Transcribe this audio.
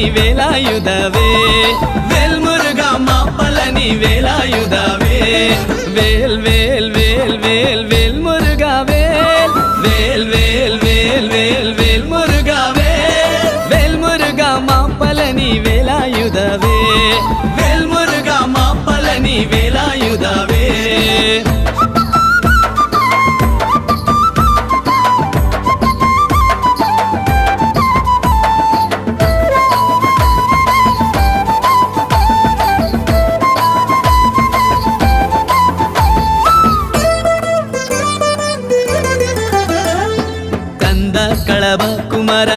மாப்பழனி வேலாயுதவே வேல் முருகா மாப்பழனி வேலாயுதவே வேல் வேல் வேல் வேல் வேல் முருகா வேல் வேல் வேல் வேல் வேல் வேல் முருகா வேல் முருகா மாப்பழனி வேலாயுதவே வேல் முருகா மாப்பழனி வேலாயுதவே